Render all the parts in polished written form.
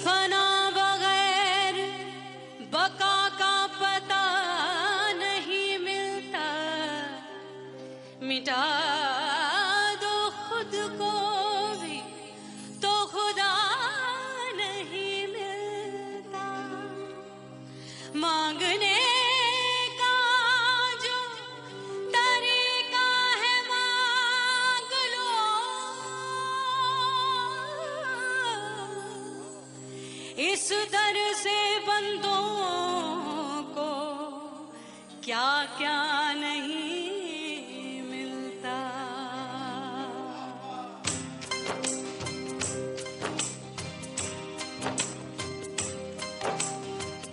फना बगैर बका का पता नहीं मिलता, मिटा दो खुद को भी तो खुदा नहीं मिलता। मांगने का जो तरीका है मांग लो, इस दर से बंदों को क्या क्या नहीं मिलता।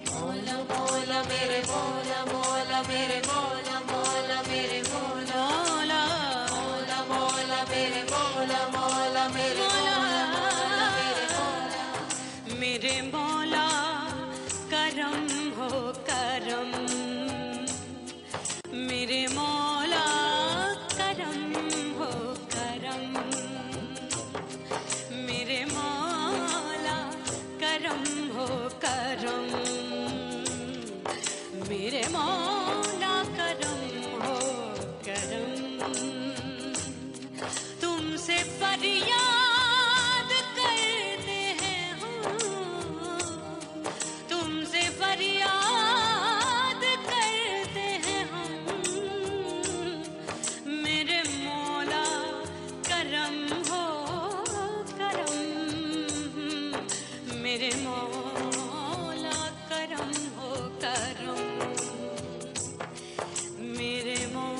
मौला मौला मेरे मौला मौला मेरे मौला मौला मेरे मौला मौला मौला मेरे मौला मौला मेरे मौला मेरे मौला मेरे मौला करम हो करम, मेरे मौला करम हो करम, मेरे मौला करम हो करम, मेरे मौला करम हो करम। तुमसे फरियाद करते हैं हम, तुमसे फरियाद करते हैं हम, मेरे मौला करम हो करम, मेरे मौला करम हो करम, मेरे मौला।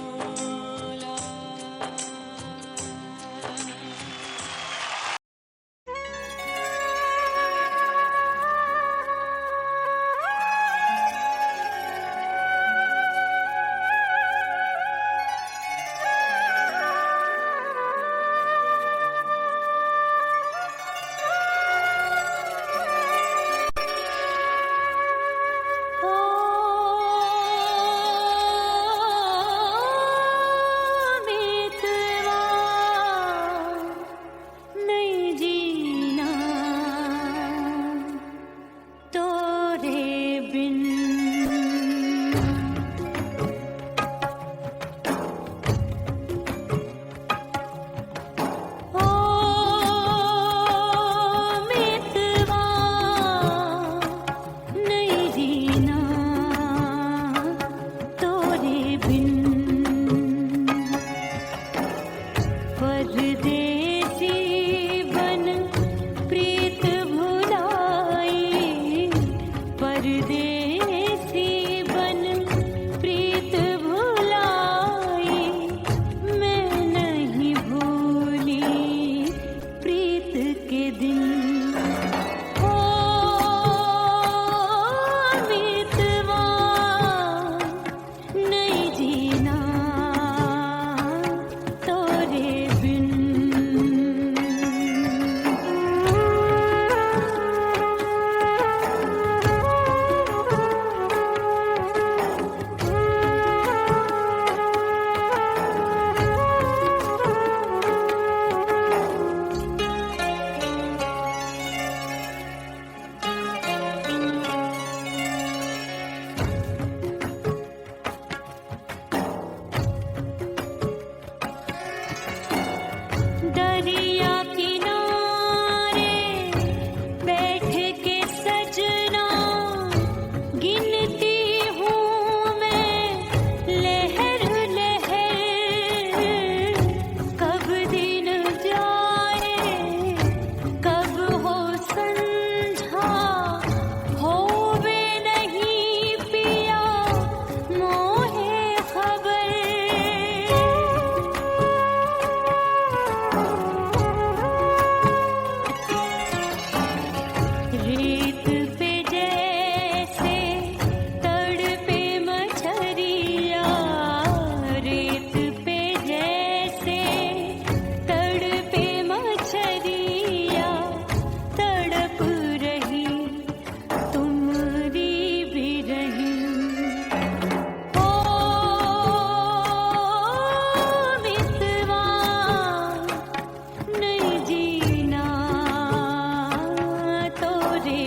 रे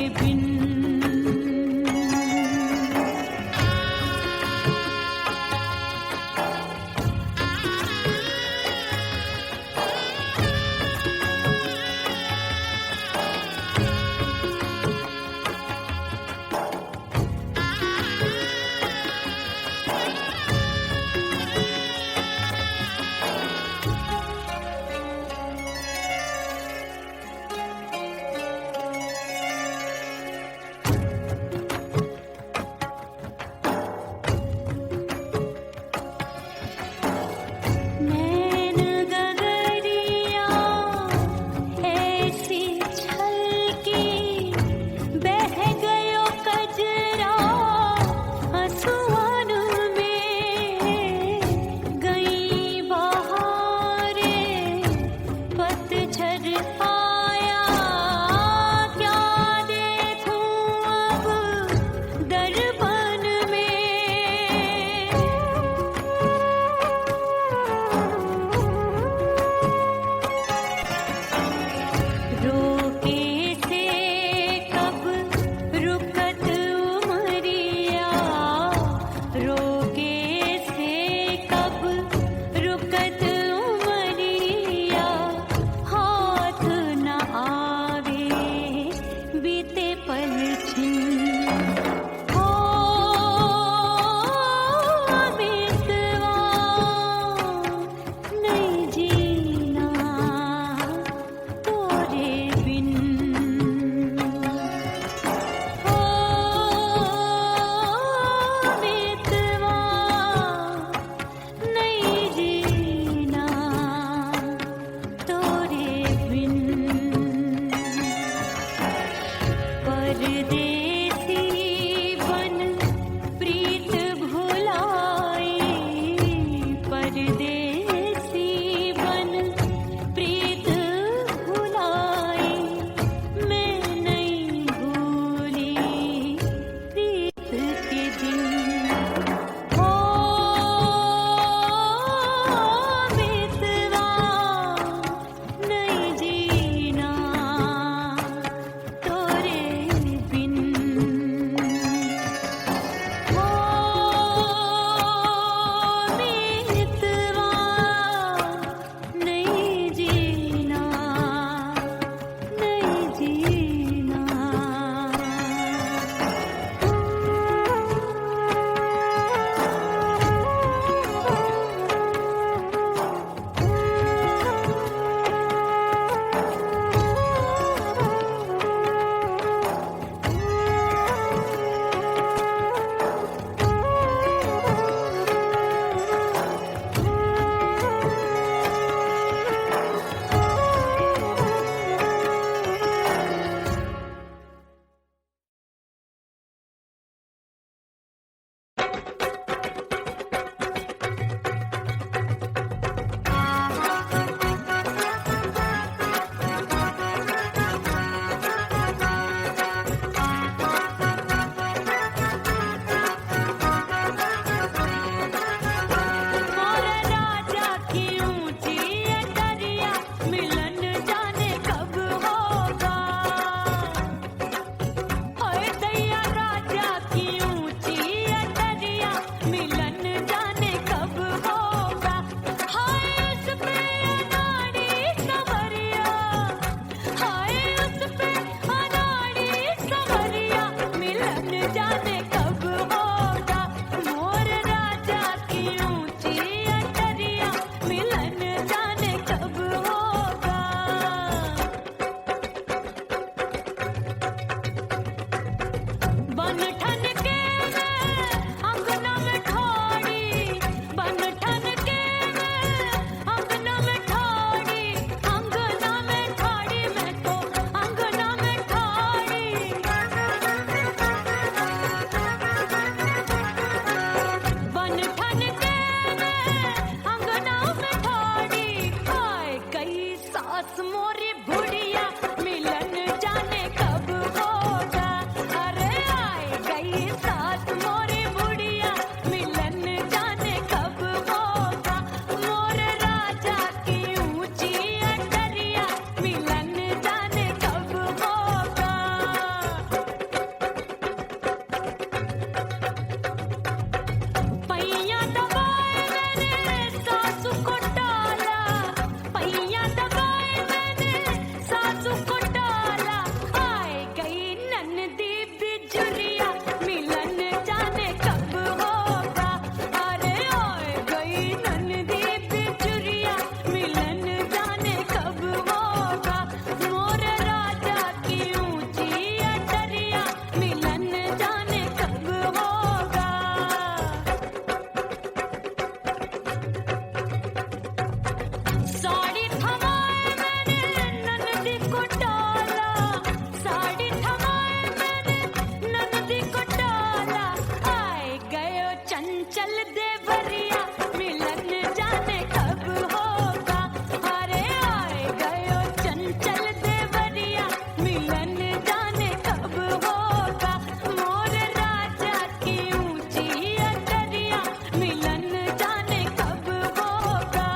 जाने कब होगा मोर राजा की ऊंची अटरिया मिलन जाने कब होगा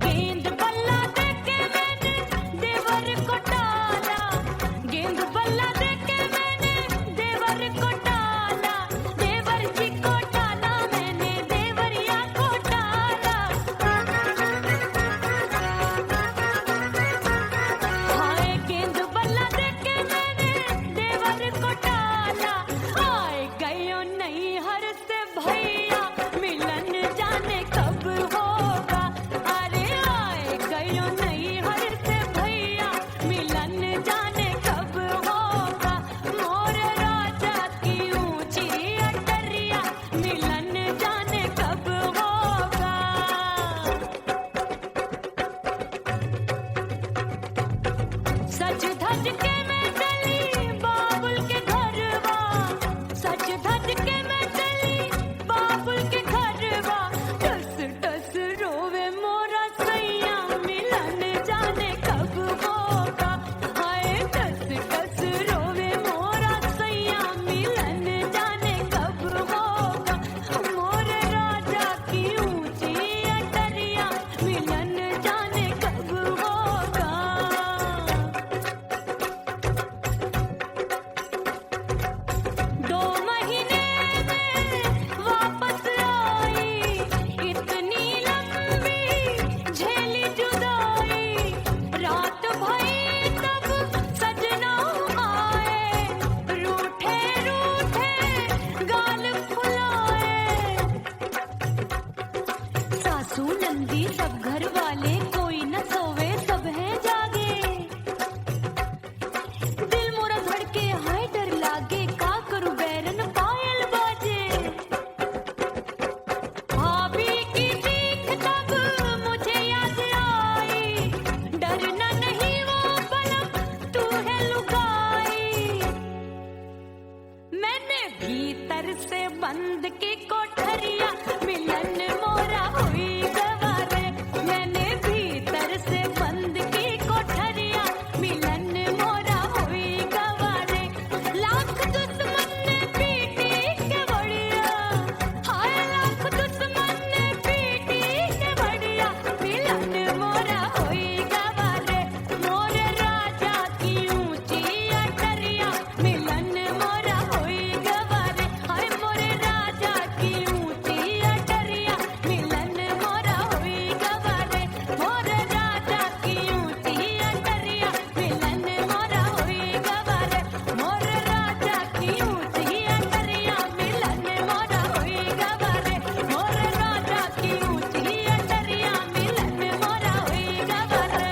गेंद बल्ला देके मैंने देवर को टाला गेंद बल्ला देके मैंने देवर को टाला देवर जी को टाला मैंने देवरिया को टाला हाय गेंद बल्ला देके मैंने देवर को टाला आए गयो नहीं हर से भैया मिलन जाने कब होगा अरे आए गयो नहीं हर से भैया मिलन जाने कब होगा मोर राजा की ऊंची अटरिया मिलन जाने कब होगा सच धज के मैं चली बाबुल के घरवा सच धज के मैं चली बाबुल के घरवा टस टस रोवे मोरा सैया मिलन जाने कब होगा हाय टस टस रोवे मोरा सैया मिलन जाने कब होगा मोर राजा की ऊंची अटरिया मिलन जाने कब होगा 2 महीने में वापस आई इतनी लंबी झेली जुदाई रात भई तब सजना आए रूठे रूठे गाल फुलाए सासू नंदी सब घर वाले कोई न सोवे सब हैं जागे दिल मोरा धड़के हाय डर लागे का करूं बैरन पायल बाजे भाभी की चीख तब मुझे याद आई डरना नहीं वो बलम तू है लुगाई मैंने भीतर से बंद की कोठरिया मिलन मोरा हुई गवारे मैंने भीतर से बंद की कोठरिया मिलन मोरा हुई गवारे लाख दुश्मन ने पीटी के बढ़िया हाय लाख दुश्मन ने पीटी के बढ़िया मिलन मोरा हुई गवारे मोर राजा की ऊंची अटरिया मिलन मोरा हुई गवारे हाय मोर राजा की ऊंची अटरिया मिलन मोरा हुई गवारे मोर राजा की ऊंची अटरिया मिलन मोरा हुई गवारे मोर राजा की ऊंची अटरिया मिलन मोरा हुई गवारे मोर राजा की ऊंची अटरिया मिलन मोरा हुई गवारे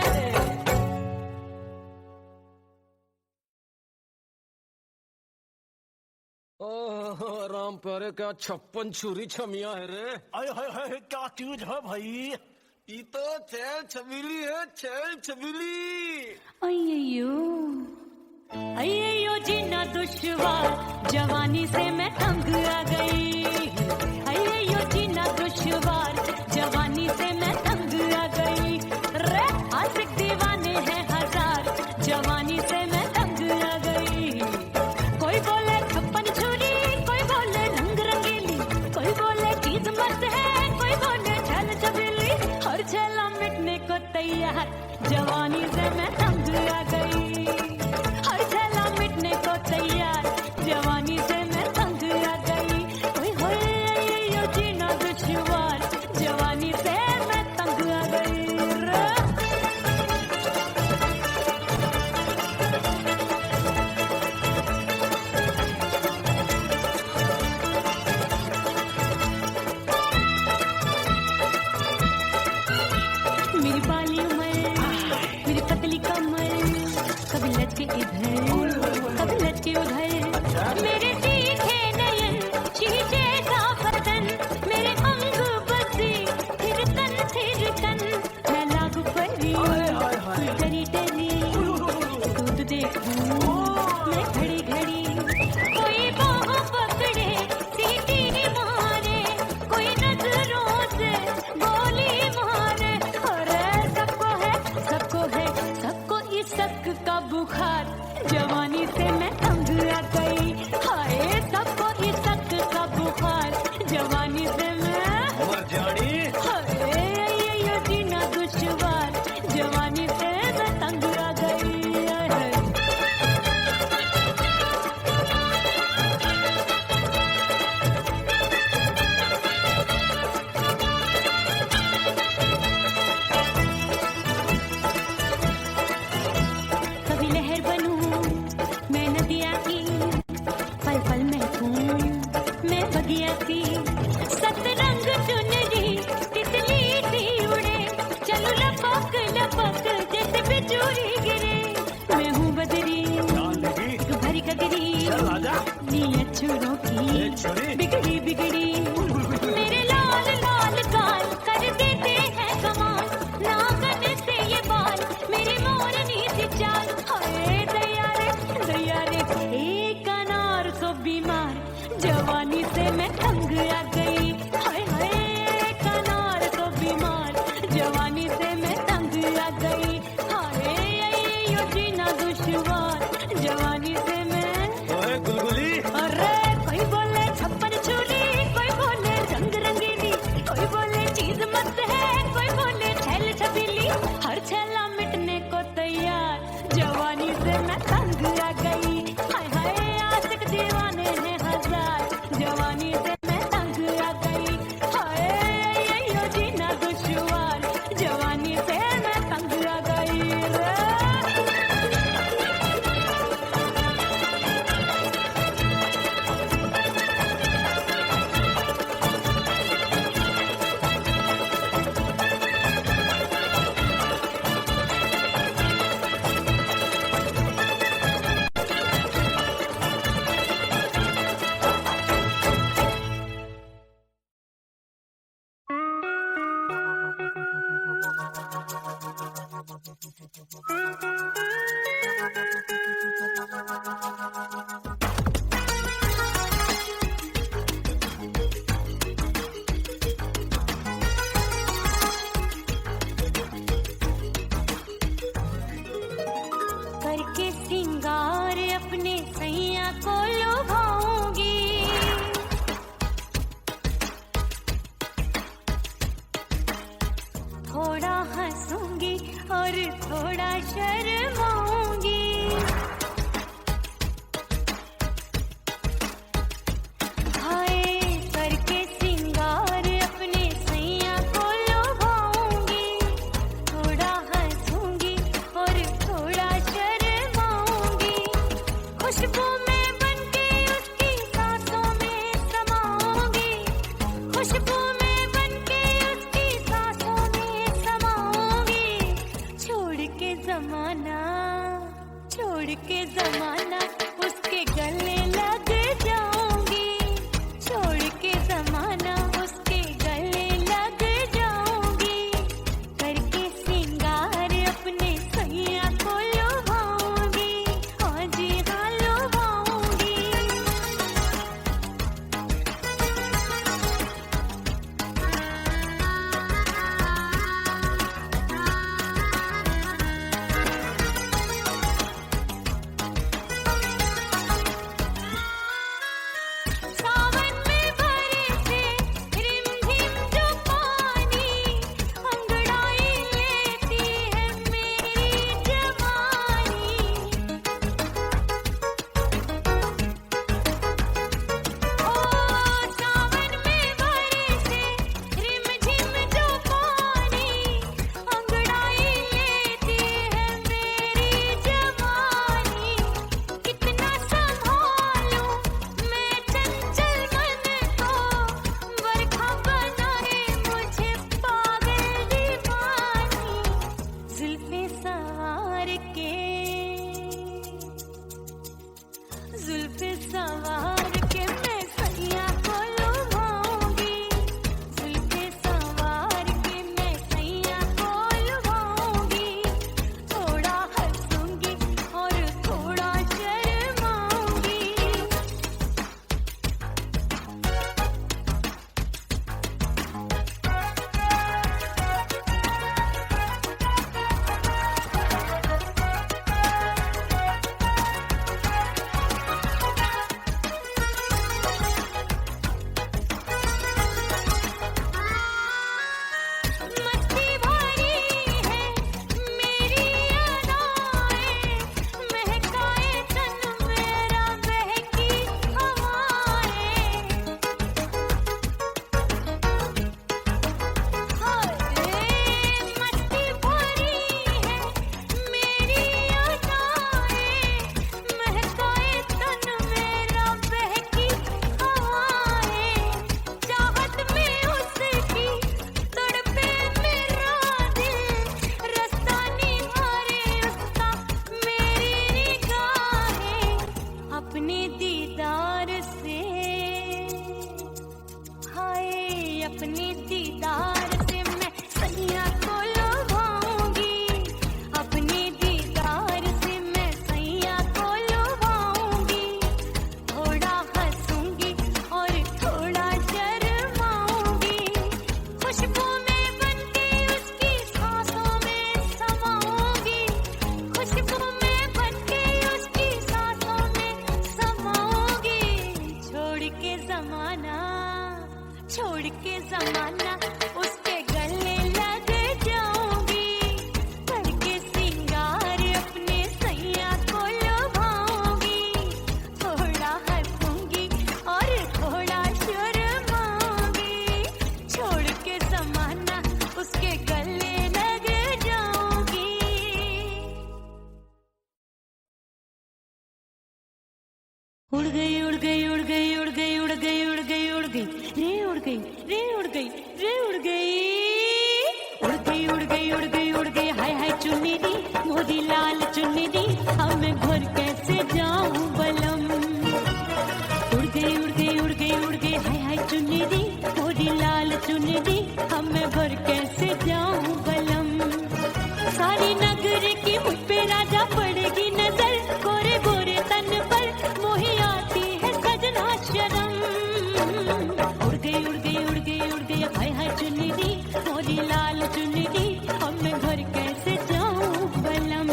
ओह राम प्यारे क्या 56 छुरी छमिया है रे हाय हाय हाय क्या चीज है भाई ये तो छैल छबीली है छैल छबीली अय्यो जीना दुश्वार जवानी से मैं तंग आ गई अय्यो जीना दुश्वार जवानी से मैं तंग आ गई रे आशिक दीवाने हैं हजार जवानी से मैं तंग आ गई कोई बोले 56 छुरी कोई बोले रंग रंगीली कोई बोले चीज मस्त है कोई बोले छल छबीली हर छला मिटने को तैयार जवानी से मैं तंग आ गई हर छला मिटने को तैयार जवानी से मैं तंग आ गई ओए होए ये जीना दुश्वार जवानी से मैं तंग आ गई रे। मेरी बाली उमर मेरी पतली कमर कभी लचके इधर कभी लचके उधर मेरे तीखे नयन शीशे सा बदन मेरे अंग बसे थिरकन थिरकन मैं लागू परी डरी डरी दूध देखूं मैं घड़ी घड़ी कोई बाह पकड़े सीटी मारे कोई नजरों से गोली मारे और ऐसा जवानी से मैं तंग आ गई है। कभी लहर बनूं मैं नदिया की, पल पल महकूं मैं बगिया की, सतरंग चुनरी तितली सी उड़े, चलूं लपक लपक जैसे बिजली गिरे। मैं हूँ बदरी तू भरी कगरी, नीयत छुरों की बिगड़ी बिगड़ी, मेरे लाल लाल गाल कर देते हैं कमाल, नागन से ये बाल मेरी मोरनी सी चाल। हाय दया रे एक अनार को बीमार, जवानी से मैं तंग आ गई। हाय हाय एक अनार को बीमार, जवानी से मैं तंग आ गई। हाय यो जीना दुश्वार, जवानी से मैं। ओए गुलगुली, अरे कोई बोले छप्पन छुरी, कोई बोले रंग रंगीली, कोई बोले चीज मस्त है, कोई बोले छैल छबीली, हर छैला मिटने को तैयार, जवानी से मैं तंग आ गई। हाय हाय आशिक दीवाने हैं हजार, जवानी से मैं तंग आ गई। हाय यो जीना दुश्वार, जवानी से मैं तंग आ गई रे। करके सिंगार अपने सैया को लुभाऊंगी, थोड़ा हंसूंगी और थोड़ा शर्माऊंगी। हाय करके सिंगार अपने सैया को लुभाऊंगी, थोड़ा हंसूंगी और थोड़ा शर्माऊंगी। खुशबू में बनके उसकी सांसों में समाऊंगी, खुशबू में बनके उसकी सांसों में समाऊंगी। छोड़ के जमाना उसके गले लग जाऊंगी, छोड़ के जमाना उसके गले लग जाऊंगी। करके सिंगार अपने सैया को लुभाऊंगी, हाँ जी हाँ लुभाऊंगी। सावन में बरसे रिमझिम जो पानी, अंगड़ाई लेती है मेरी जवानी। ओ सावन में बरसे रिमझिम जो पानी, अंगड़ाई लेती है मेरी जवानी। कितना संभालूं मैं चंचल मन को, बरखा बनाए मुझे पागल दीवानी। जुल्फे सवार के, जुल्फे सवार के मैं सैया को लुभाऊंगी, जुल्फे सवार के मैं सैया को लुभाऊंगी। थोड़ा हंसूंगी और थोड़ा शर्माऊंगी। उड़ गई उड़ गई उड़ गई उड़ गई उड़ गई उड़ गई उड़ गई रे उड़ गई रे उड़ गई रे उड़ गई उड़ गई उड़ गई उड़ गई उड़ गई हाय हाय चुन्नी दी मोदी लाल चुन्नी दी अब मैं घर कैसे जाऊं बलम उड़ गई उड़ गई उड़ गई उड़ गई हाय हाय चुन्नी दी मोदी लाल चुन्नी दी अब मैं घर कैसे जाऊं बलम सारी नगर की मुझ पे राजा पड़ेगी नजर गोरे गोरे तन पर मोही आती है सजना शर्म उड़ गई उड़ गई उड़ गई उड़ गई हाय हाय चुन्नी दी मोरी लाल चुन्नी दी अब मैं घर कैसे जाऊं बलम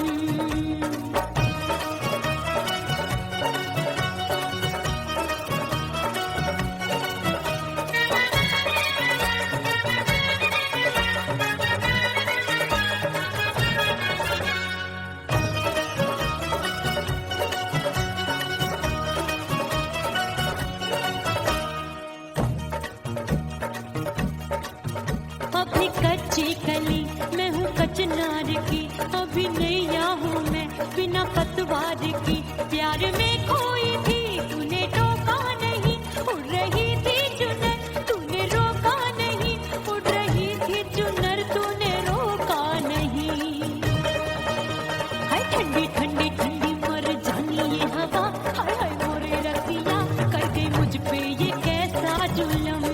अपनी कच्ची कली मैं हूँ कचनार की अभी नैया हूँ मैं बिना पतवार की प्यार में खोई थी तूने टोका नहीं उड़ रही थी चुनर तूने रोका नहीं उड़ रही थी चुनर तूने रोका नहीं हाय ठंडी ठंडी ठंडी मर जानी ये हवा हाय हाय मोरे रतिया कर गई मुझ पे ये कैसा जुलम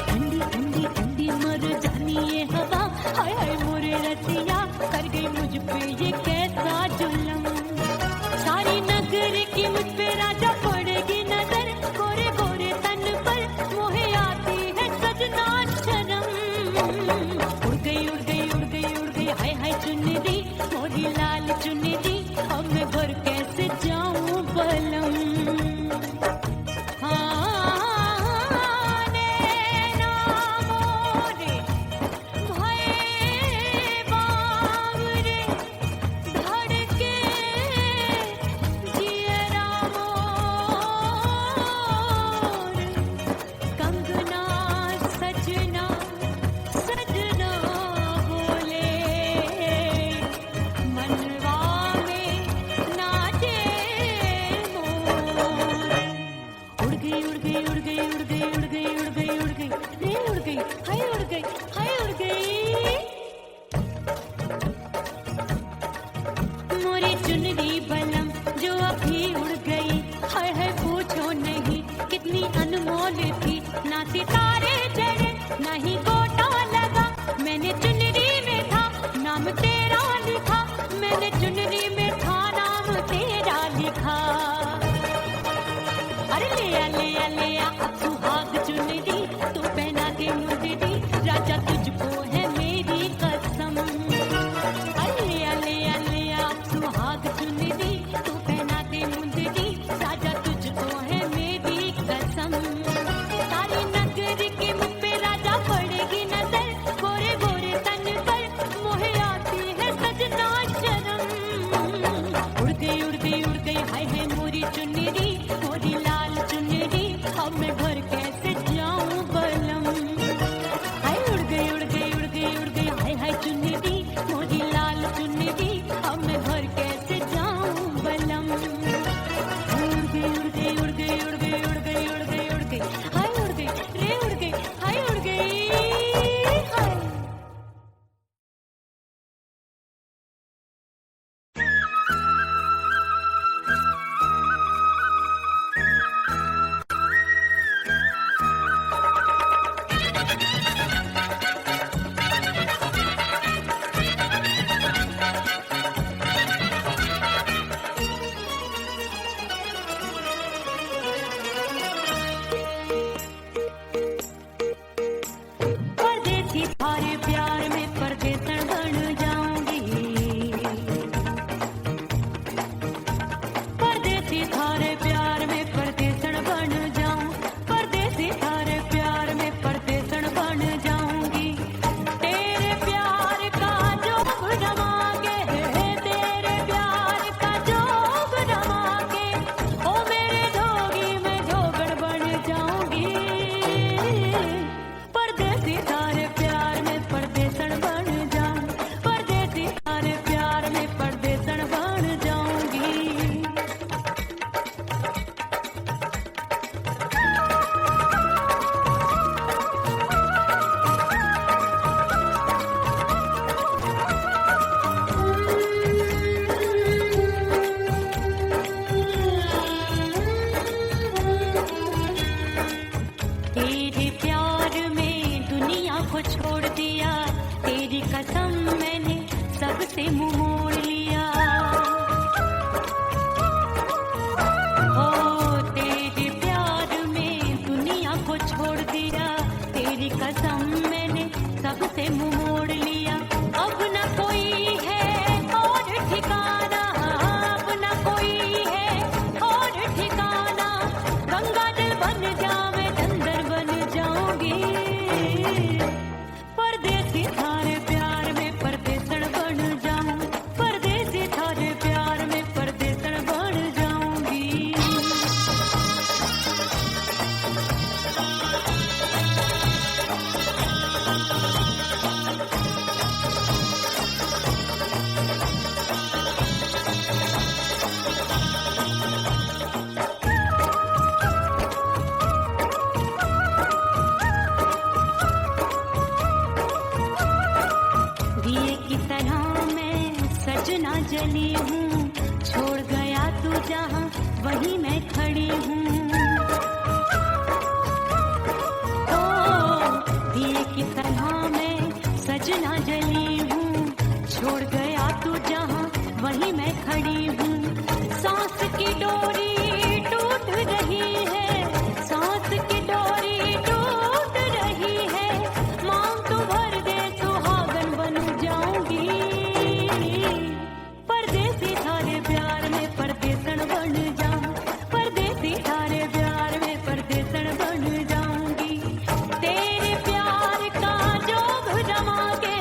ठंडी ठंडी ठंडी मर जानी ये हवा हाय हाय मोरे रतिया कर गई मुझ पे ये कैसा जुलम सारी नगर की मुझ पे राजा पड़ेगी नजर गोरे गोरे तन पर मोहे आती है सजना शर्म उड़ गई उड़ गई उड़ गई उड़ गई हाय हाय चुन्नी दी मोरी लाल चुन्नी दी अब मैं घर कैसे जाऊं बलम मोरी चुनरी बलम जो अभी उड़ गई हाय हाय पूछो नहीं कितनी अनमोल थी ना सितारे चढ़े ना ही गोटा लगा मैंने चुनरी में था नाम तेरा लिखा मैंने चुनरी में था नाम तेरा लिखा अरे ले आ अब सुहाग चुनरी तू पहना के मुझे दी राजा तुझको है मेरी कसम सुहाग चुन्नी दी तू पहना दे मुझे दी राजा तुझको है मेरी कसम सारी नगर की मुझ पे राजा पड़ेगी नजर गोरे गोरे तन पर मोहे आती है सजना शर्म से मुंह मोड़ लिया। हो तेरे प्यार में दुनिया को छोड़ दिया, तेरी कसम मैंने सबसे मुंह मोड़ लिया। अब न कोई है और ठिकाना, अब न कोई है और ठिकाना। गंगा जल बन जावे चंदर बन जाऊंगी, परदेसी थारे प्यार में परदेसण बन जाऊं, परदेसी थारे प्यार में परदेसण बन जाऊंगी। दिए की तरह मैं सजना जली हूँ, छोड़ गया तू जहाँ वहीं मैं खड़ी हूँ। ओ दिए की तरह मैं सजना जली हूँ, छोड़ गया तू जहाँ वहीं मैं खड़ी हूँ। सांस की डोरी टूट रही है, सांस की डोरी टूट रही है। मांग तू भर दे सुहागन बन जाऊंगी, परदेसी थारे प्यार में परदेसण बन जाऊं, परदेसी थारे प्यार में परदेसण बन जाऊंगी। तेरे प्यार का जोग जमा के,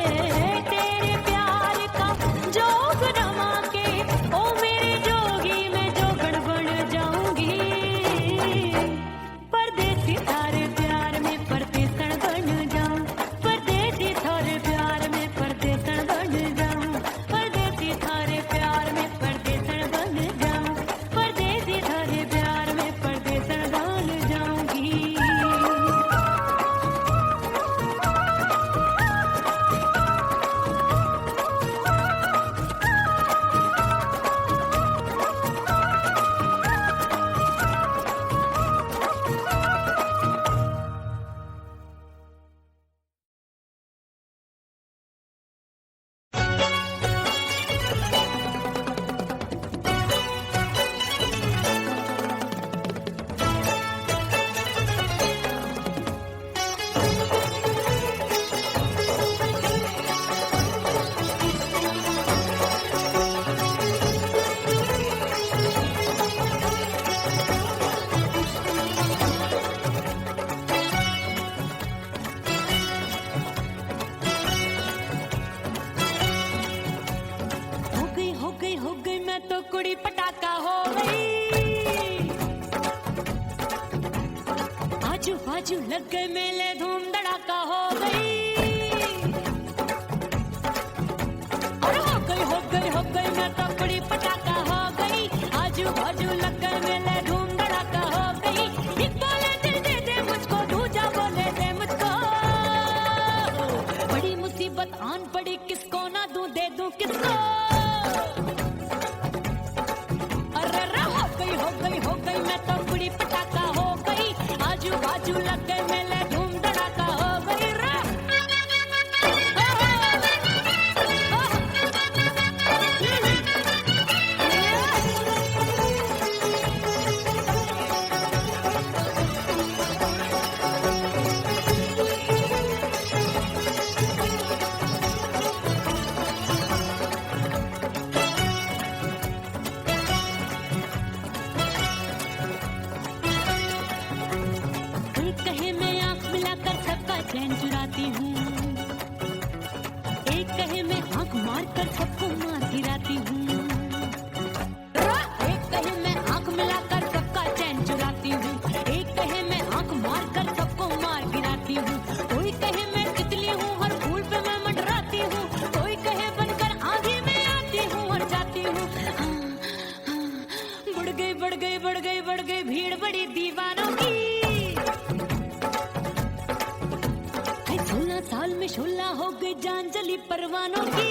तेरे प्यार का जोग जमा के, ओ मेरे जोगी मैं जोगण बन जाऊंगी, परदेसी थारे प्यार में परदेसण बन जाऊं, परदेसी थारे प्यार में परदेसण बन जाऊं, परदेसी थारे प्यार में परदेसण बन जाऊं, परदेसी थारे प्यार में परदेसण बन जाऊंगी। हो गई मैं तो कुड़ी पटाखा हो गई। आजू बाजू लग गए मेले धूम धड़ाका हो गई। अरे हो गई मैं तो कुड़ी पटाखा हो गई। आजू बाजू लग गए मेले धूम धड़ाका हो गई। एक बोले दिल दे दे मुझको, दूजा बोले दे मुझको। बड़ी मुसीबत आन पड़ी, किसको ना दूं दे दूं किसको। हो गई मैं तो कुड़ी पटाखा हो गई। आजू बाजू लग गए मेले धूम धड़ाका हो गई रे। चैन चुराती हूँ, एक कहे मैं आंख मार कर सबको मार गिराती हूँ। एक कहे मैं आंख मिलाकर सबका चैन चुराती हूँ, एक कहे मैं आंख मार कर सबको मार गिराती हूँ। कोई कहे मैं तितली हूँ, हर फूल पे मैं मंडराती हूँ। कोई कहे बनकर आंधी में आती हूँ और जाती हूँ। बढ़ गई भीड़ बड़ी दीवानों की। 16 साल में शोला हो गई जान जली परवानों की।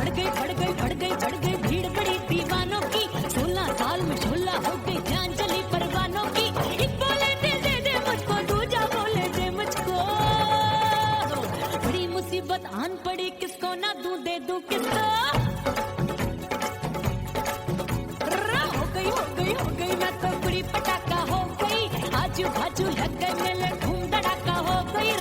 बढ़ गई भीड़ बड़ी दीवानों की। 16 साल में शोला हो गई जान जली परवानों की। एक बोले दिल दे दे मुझको, दूजा बोले दे मुझको। बड़ी मुसीबत मुसीबत आन पड़ी किसको ना दूं दे दूं किसको हो गई मैं तो बुरी पटाखा हो गई आजू बाजू लग गए मेले धूम धड़ाका हो गई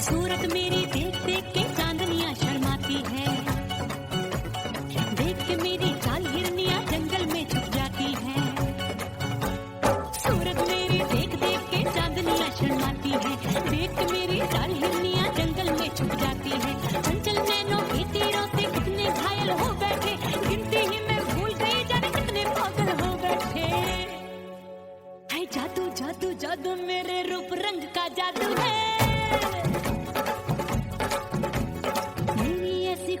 सूरत मेरी देख देख के चांदनियां शर्माती है देख के मेरी चाल हिरनियां जंगल में छुप जाती है सूरत मेरी देख देख के चांदनियां शर्माती है देख के मेरी चाल हिरनियां जंगल में छुप जाती है चंचल नैनों के तीरों से कितने घायल हो बैठे गिनती ही मैं भूल गई जाने कितने पागल हो बैठे है जादू जादू जादू मेरे रूप रंग का जादू है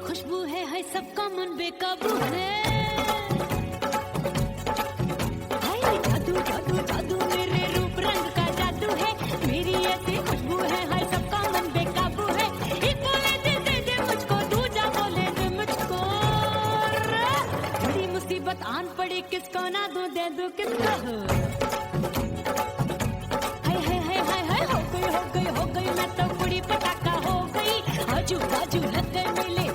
खुशबू है सबका मन बेकाबू है हाय जादू जादू जादू मेरे रूप रंग का जादू है मेरी ऐसी खुशबू है सबका मन बेकाबू है एक बोले दे मुझको दूजा बोले दे मुझको बड़ी मुसीबत आन पड़ी किसको ना दूं दे दूं किसको हाय हो गई मैं तो बुरी पटाखा हो गई आजू बाजू लग गए मेले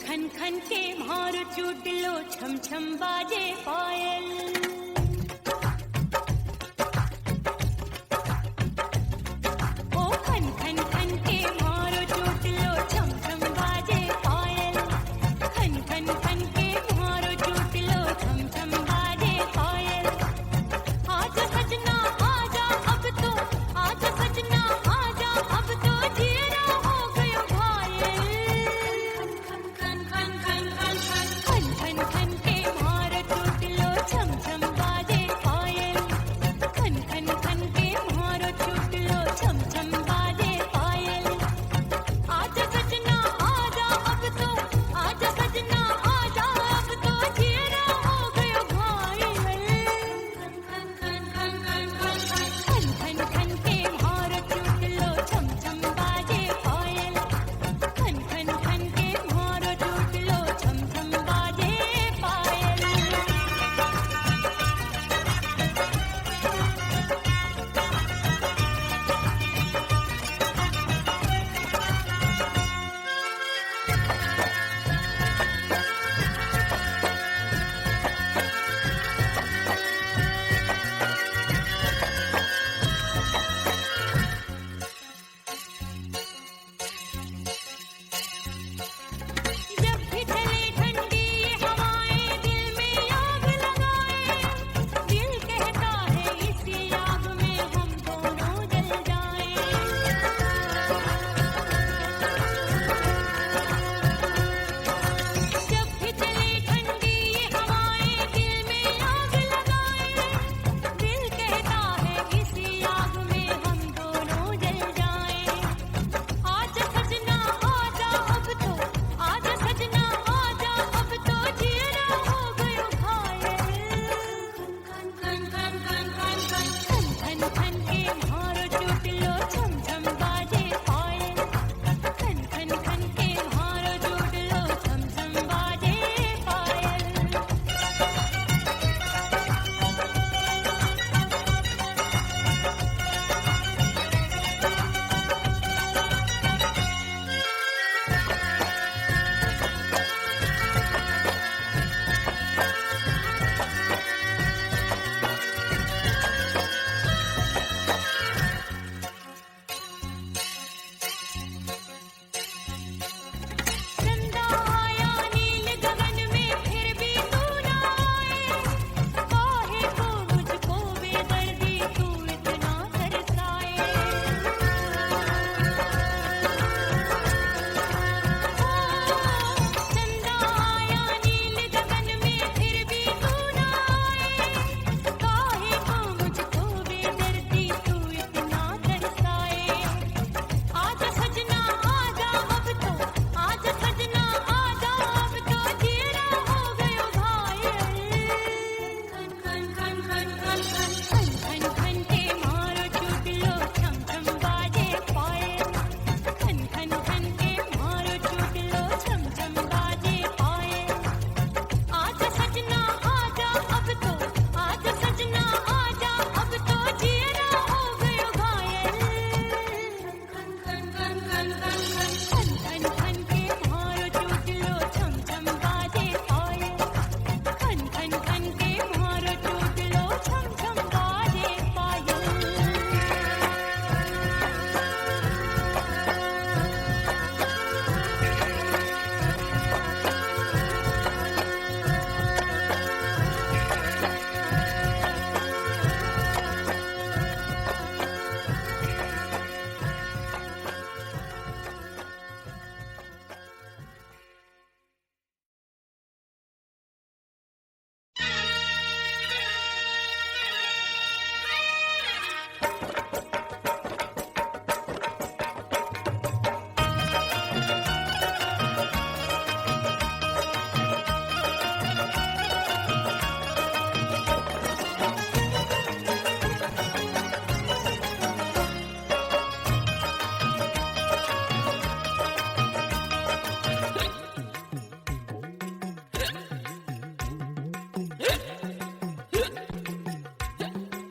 खन खन के मार चूट लो छम छम बाजे पायल ओ खन खन खन के मार चूट लो छम छम बाजे पायल खन खन खन के मार चूट लो छम छम बाजे पायल आज सजना आजा अब तो आज सजना आजा अब तो जीना हो गयो घायल खन खन खन के मार टूट लो छम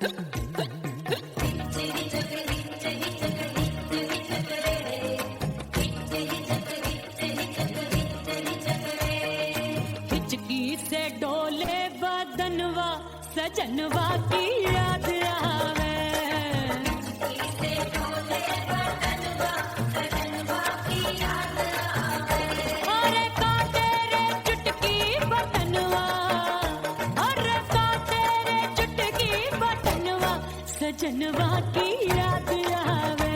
हिचकी से डोले बदनवा सजनवा की याद आवे। अरे काटे रे चुटकी बटनवा, अरे काटे रे चुटकी बटनवा सजनवा की याद आवे।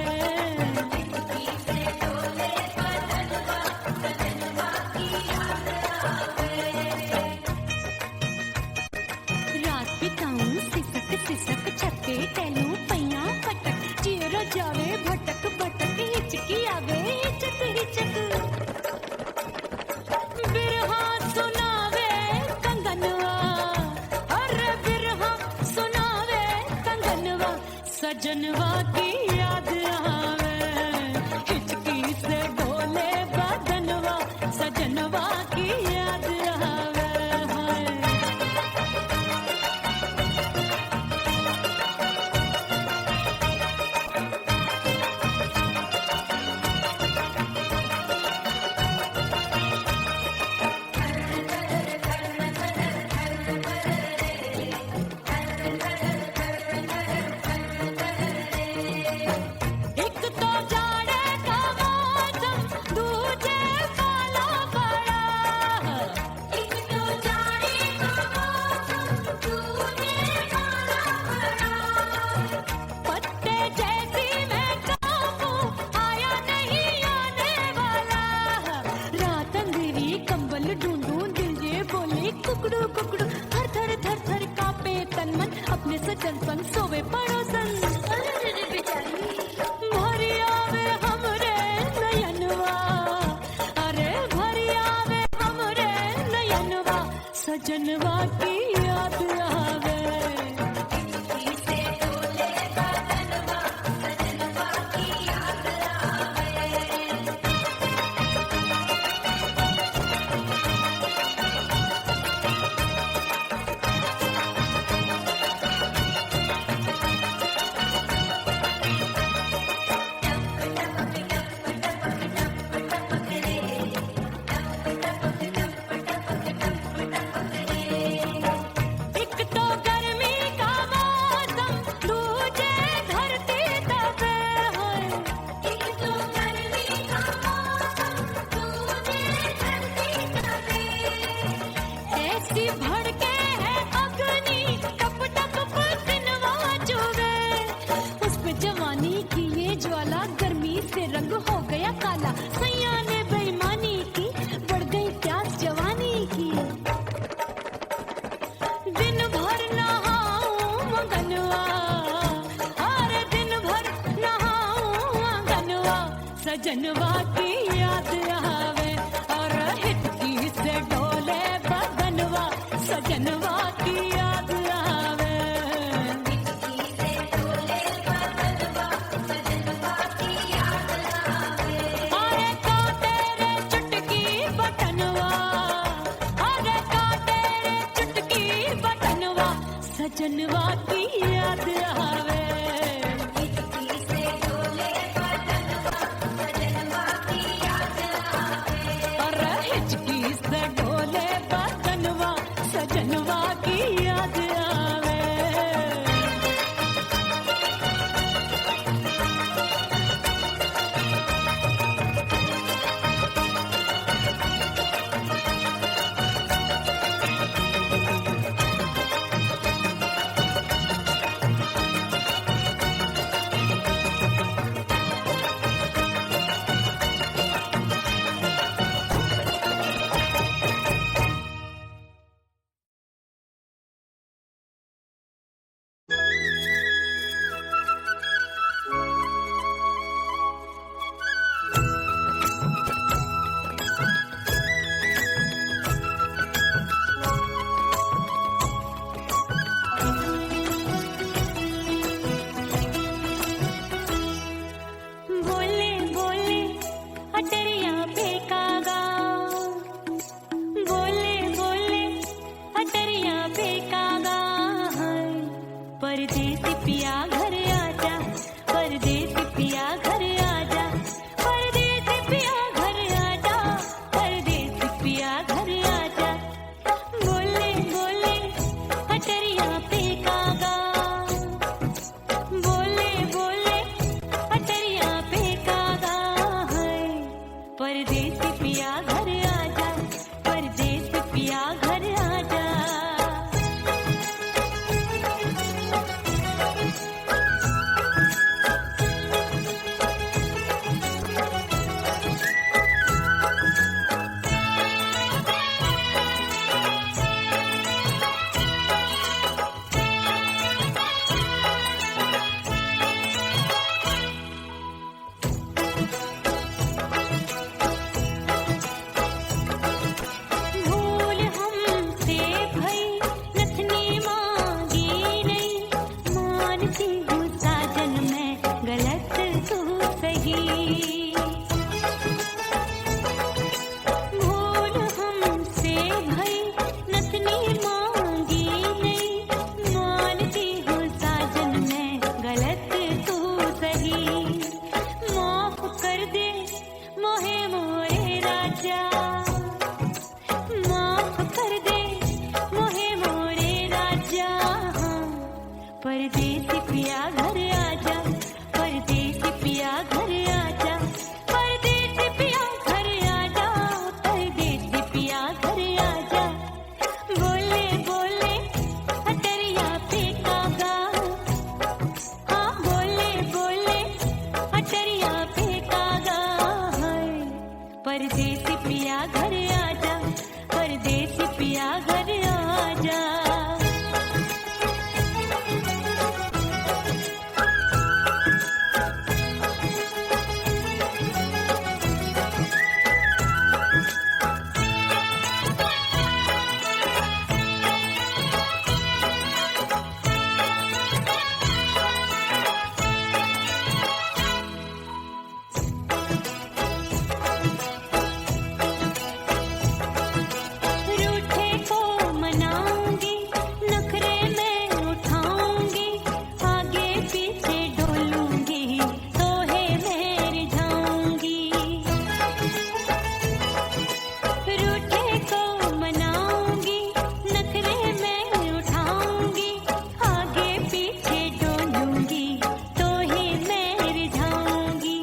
रात बिताऊं सिसक सिसक छते टैलू पैया पटक चेहरा जावे भटक भटक हिचकी आवे हिचक हिचक। बिरहा सुनावे कंगनवा, अरे बिरहा सुनावे कंगनवा सजनवा की याद आवे। हिचकी से डोले बदनवा सजनवा की याद आवे। हाय एक तो जाड़े का मौसम दूजे काला पड़ा। एक तो जाड़े का मौसम दूजे काला पड़ा। पत्ते जैसी मैं काबू आया नहीं आने वाला। रात अंधेरी कंबल ढूंढूं दिल ये बोले कुकड़ू कुकड़ू। थर थर थर थर कांपे तन मन अपने सजन संग सोवे पड़ोसन। भरी आवे हमरे नयनवा, अरे भरी आवे हमरे नयनवा सजनवा की याद आवे। एक तो गर्मी का मौसम दूजे धरती तपे होए। एक तो गर्मी का मौसम दूजे धरती तपे। ऐसी भड़के है अग्नि टप टप पसीनवा चुभे। उस पे जवानी की ये ज्वाला गर्मी से रंग हो गया काला। सैया ने बेईमानी की बढ़ गई प्यास जवानी की। दिन भर नहाऊं मंगनवा, अरे दिन भर नहाऊं मंगनवा सजनवा की याद आवे। और हिचकी से डोले बदनवा सजनवा की याद आवे। अरे काटे रे चुटकी बटनवा, अरे काटे रे चुटकी बटनवा सजनवा की याद आवे। अरे हिचकी से डोले बदनवा सजनवा की याद आवे। परदेसी पिया घर आजा, परदेसी पिया घर आजा, परदेसी पिया घर आजा, परदेसी पिया घर आजा। बोले बोले अटरिया पे कागा, बोले बोले अटरिया पे कागा है। परदेसी पिया घर आजा, परदेसी पिया घर आजा। भूल हमसे भई नथनी मांगी नहीं, मानती हूँ साजन मैं गलत तू सही। भूल हमसे भई नथनी मांगी नहीं, मानती हूँ साजन मैं गलत तू सही। माफ कर दे मोहे मोरे राजा, माफ कर दे मोहे मोरे राजा। परदेसी पिया घर आजा, परदेसी पिया घर आजा, परदेसी पिया घर आजा, परदेसी पिया घर आजा। बोले बोले अटरिया पे कागा, हाँ बोले बोले अटरिया पे कागा है। परदेसी पिया घर आजा, परदेसी पिया घर आजा। रूठे को मनाऊंगी, नखरे में उठाऊंगी, आगे पीछे डोलूंगी, तोहे में रिझाऊंगी। रूठे को मनाऊंगी, नखरे में उठाऊंगी, आगे पीछे डोलूंगी, तोहे में रिझाऊंगी।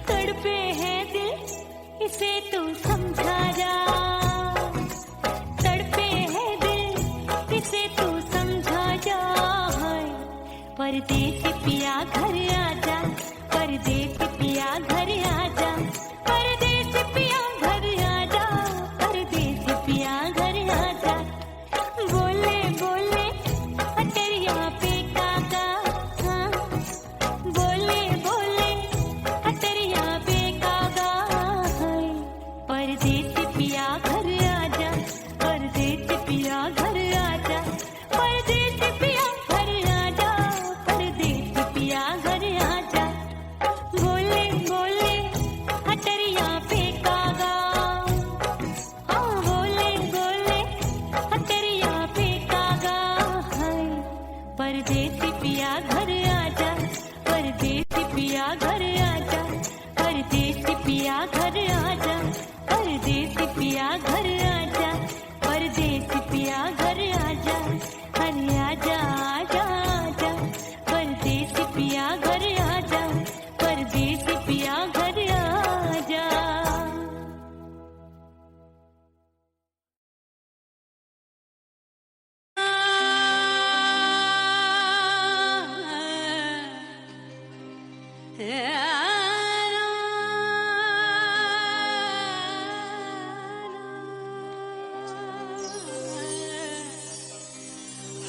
तड़पे है दिल इसे तू समझा जा, तड़पे है दिल इसे तू समझा जा। परदेसी पिया घर आजा, परदेसी पिया घर आजा, परदेसी पिया घर आजा, परदेसी पिया घर आजा। बोले बोले अटरिया पे कागा, हाँ बोले बोले अटरिया पे कागा है। परदेसी पिया घर आजा, परदेसी पिया घर आजा, परदेसी पिया घर आजा, परदेसी पिया घर आजा। बोले बोले अटरिया पे कागा, हाँ बोले बोले अटरिया पे कागा है। परदेसी पिया घर आजा, परदेसी पिया घर आजा, परदेसी पिया घर आजा, परदेसी पिया घर आजा, परदेसी पिया घर आजा। अरे आजा आजा आजा, परदेसी पिया घर आजा, परदेसी पिया घर आजा।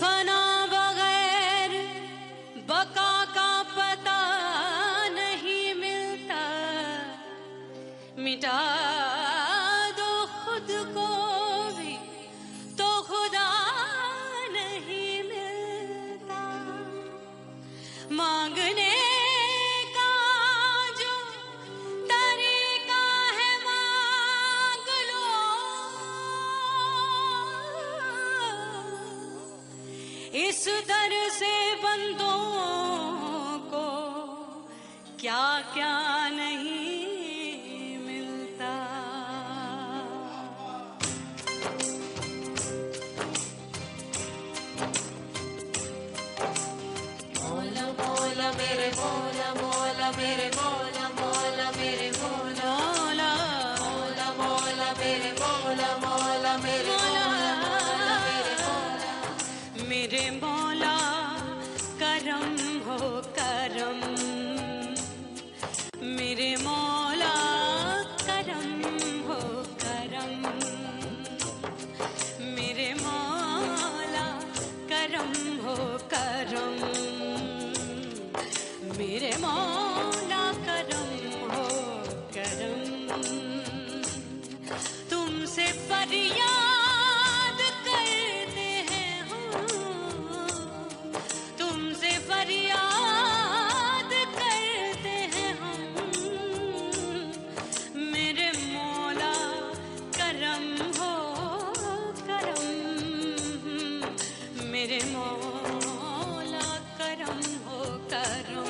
फना बगैर बका का पता नहीं मिलता, मिटा दो खुद को भी तो खुदा नहीं मिलता। मांगने का जो तरीका है मांग लो, इस दर से बंदों क्या क्या नहीं मिलता। मोला मोला मेरे मोला मोला मेरे मोला मोला मेरे मोला मोला मोला मेरे मोला मोला मेरे मोला मोला मेरे मोला मेरे मौला करम हो करम, मेरे मौला करम हो करम, मेरे मौला करम हो करम, मेरे मौला करम हो करम। तुमसे फरियाद करते हैं हम, तुमसे फरियाद करते हैं हम, मेरे मौला करम हो करम, मेरे मौला करम हो करम।